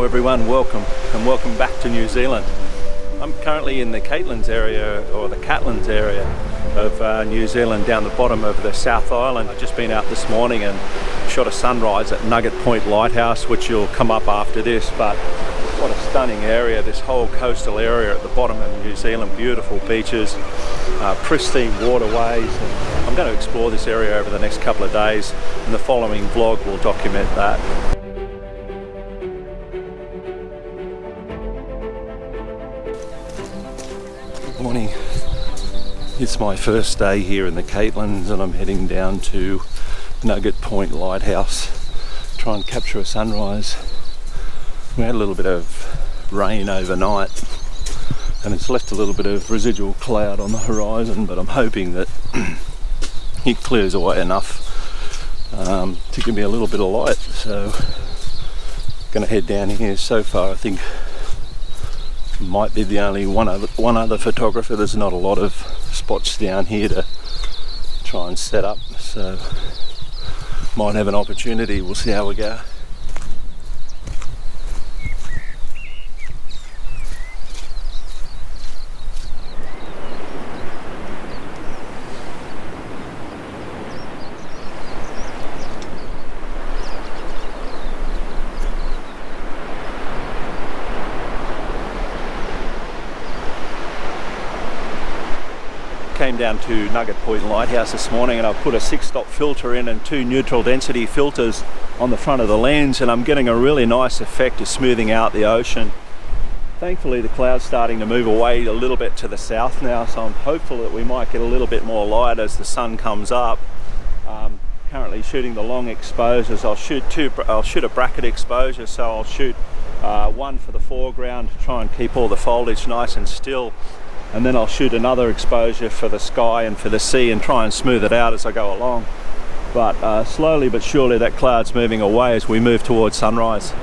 everyone, welcome and welcome back to New Zealand. I'm currently in the Catlins area, or the Catlins area of New Zealand, down the bottom of the South Island. I've just been out this morning and shot a sunrise at Nugget Point Lighthouse, which you'll come up after this, but what a stunning area, this whole coastal area at the bottom of New Zealand. Beautiful beaches, pristine waterways. I'm going to explore this area over the next couple of days, and the following vlog will document that. Good morning. It's my first day here in the Catlins and I'm heading down to Nugget Point Lighthouse, try and capture a sunrise. We had a little bit of rain overnight and it's left a little bit of residual cloud on the horizon, but I'm hoping that it clears away enough to give me a little bit of light. So I'm going to head down here. So far I think might be the only one other photographer. There's not a lot of spots down here to try and set up, so might have an opportunity. We'll see how we go. Came down to Nugget Point Lighthouse this morning and I've put a 6-stop filter in and 2 neutral density filters on the front of the lens, and I'm getting a really nice effect of smoothing out the ocean. Thankfully the cloud's starting to move away a little bit to the south now, so I'm hopeful that we might get a little bit more light as the sun comes up. Currently shooting the long exposures. I'll shoot a bracket exposure, so I'll shoot one for the foreground to try and keep all the foliage nice and still, and then I'll shoot another exposure for the sky and for the sea and try and smooth it out as I go along. But slowly but surely that cloud's moving away as we move towards sunrise.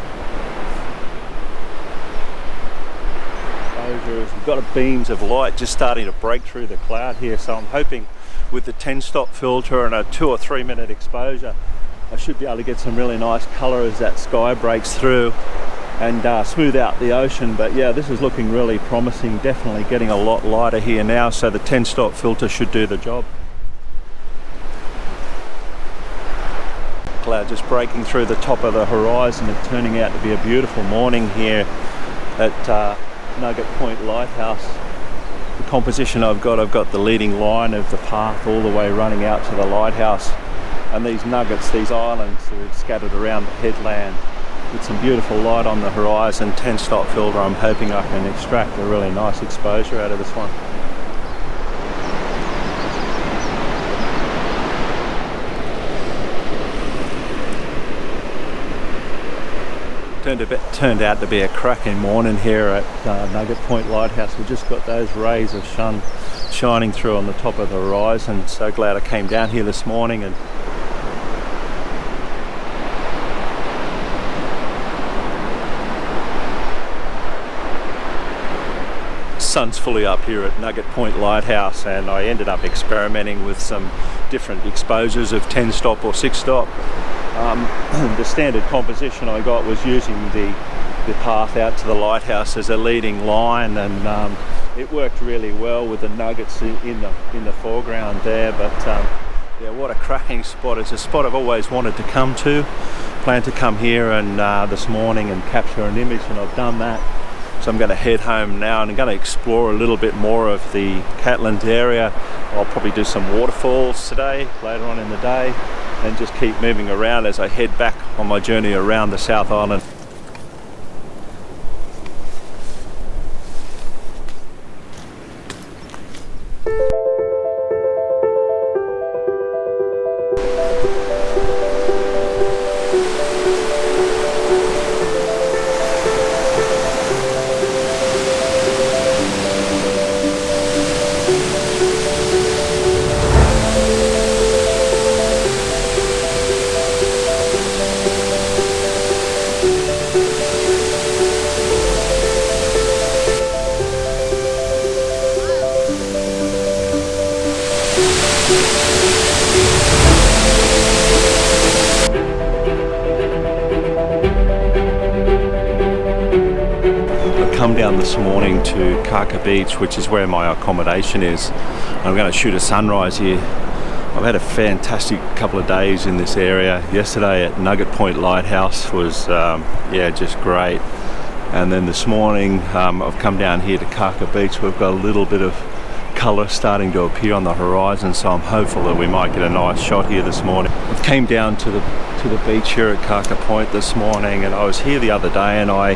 We've got beams of light just starting to break through the cloud here, so I'm hoping with the 10-stop filter and a 2 or 3 minute exposure I should be able to get some really nice colour as that sky breaks through and smooth out the ocean. But yeah, this is looking really promising, definitely getting a lot lighter here now, so the 10-stop filter should do the job. Cloud just breaking through the top of the horizon and turning out to be a beautiful morning here at Nugget Point Lighthouse. The composition I've got the leading line of the path all the way running out to the lighthouse, and these nuggets, these islands are scattered around the headland with some beautiful light on the horizon. 10-stop filter, I'm hoping I can extract a really nice exposure out of this one. Turned out to be a cracking morning here at Nugget Point Lighthouse. We just got those rays of sun shining through on the top of the horizon. So glad I came down here this morning. And sun's fully up here at Nugget Point Lighthouse, and I ended up experimenting with some different exposures of 10-stop or 6-stop. The standard composition I got was using the path out to the lighthouse as a leading line, and it worked really well with the nuggets in the foreground there. But yeah, what a cracking spot. It's a spot I've always wanted to come to. Plan to come here and this morning and capture an image, and I've done that. So I'm going to head home now and I'm going to explore a little bit more of the Catlins area. I'll probably do some waterfalls today, later on in the day, and just keep moving around as I head back on my journey around the South Island. come down this morning to Kaka Beach, which is where my accommodation is. I'm going to shoot a sunrise here. I've had a fantastic couple of days in this area. Yesterday at Nugget Point Lighthouse was just great. And then this morning I've come down here to Kaka Beach. We've got a little bit of colour starting to appear on the horizon, so I'm hopeful that we might get a nice shot here this morning. I came down to the beach here at Kaka Point this morning, and I was here the other day, and I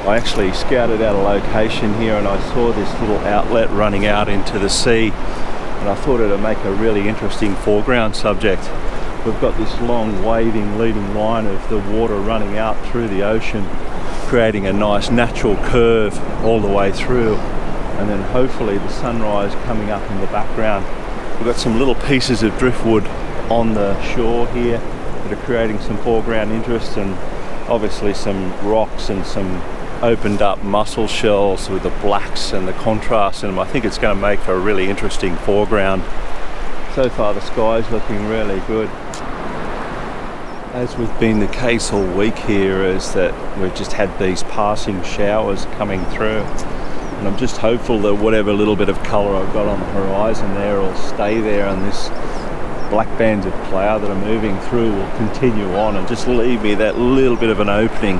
actually scouted out a location here, and I saw this little outlet running out into the sea, and I thought it would make a really interesting foreground subject. We've got this long waving leading line of the water running out through the ocean, creating a nice natural curve all the way through, and then hopefully the sunrise coming up in the background. We've got some little pieces of driftwood on the shore here that are creating some foreground interest, and obviously some rocks and some opened up mussel shells with the blacks and the contrast in them. I think it's going to make for a really interesting foreground. So far the sky's looking really good. As we've been the case all week here, is that we've just had these passing showers coming through, and I'm just hopeful that whatever little bit of colour I've got on the horizon there will stay there, and this black bands of cloud that are moving through will continue on and just leave me that little bit of an opening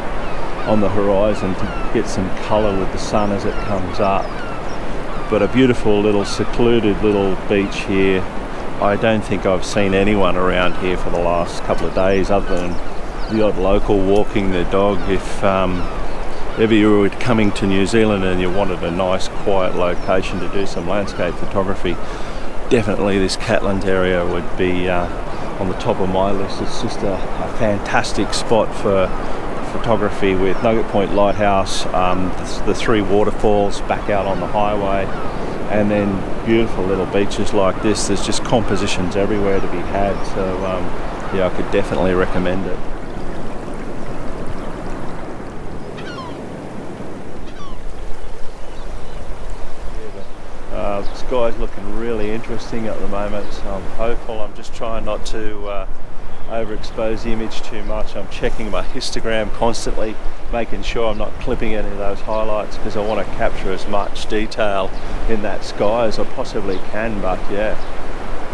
on the horizon to get some colour with the sun as it comes up. But a beautiful little secluded little beach here. I don't think I've seen anyone around here for the last couple of days other than the odd local walking their dog. If ever you were coming to New Zealand and you wanted a nice quiet location to do some landscape photography, definitely this Catlins area would be on the top of my list. It's just a fantastic spot for photography, with Nugget Point Lighthouse, the 3 waterfalls back out on the highway, and then beautiful little beaches like this. There's just compositions everywhere to be had, so I could definitely recommend it. The sky's looking really interesting at the moment, so I'm hopeful. I'm just trying not to overexpose the image too much. I'm checking my histogram constantly, making sure I'm not clipping any of those highlights, because I want to capture as much detail in that sky as I possibly can. But yeah,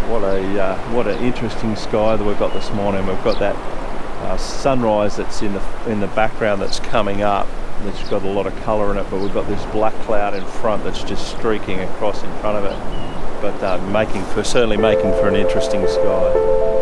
what an interesting sky that we've got this morning. We've got that sunrise that's in the background that's coming up. It's got a lot of colour in it, but we've got this black cloud in front that's just streaking across in front of it. But certainly making for an interesting sky.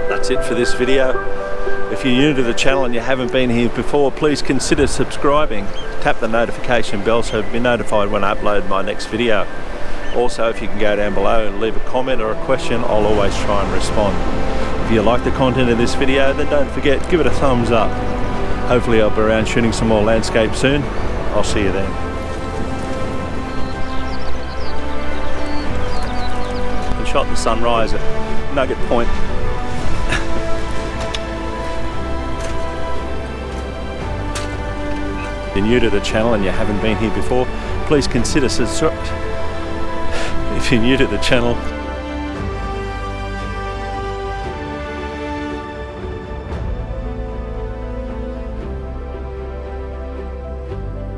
That's it for this video. If you're new to the channel and you haven't been here before, please consider subscribing. Tap the notification bell so you'll be notified when I upload my next video. Also, if you can go down below and leave a comment or a question, I'll always try and respond. If you like the content of this video, then don't forget, give it a thumbs up. Hopefully I'll be around shooting some more landscape soon. I'll see you then. I shot the sunrise at Nugget Point. If you're new to the channel and you haven't been here before, please consider subscribing. If you're new to the channel,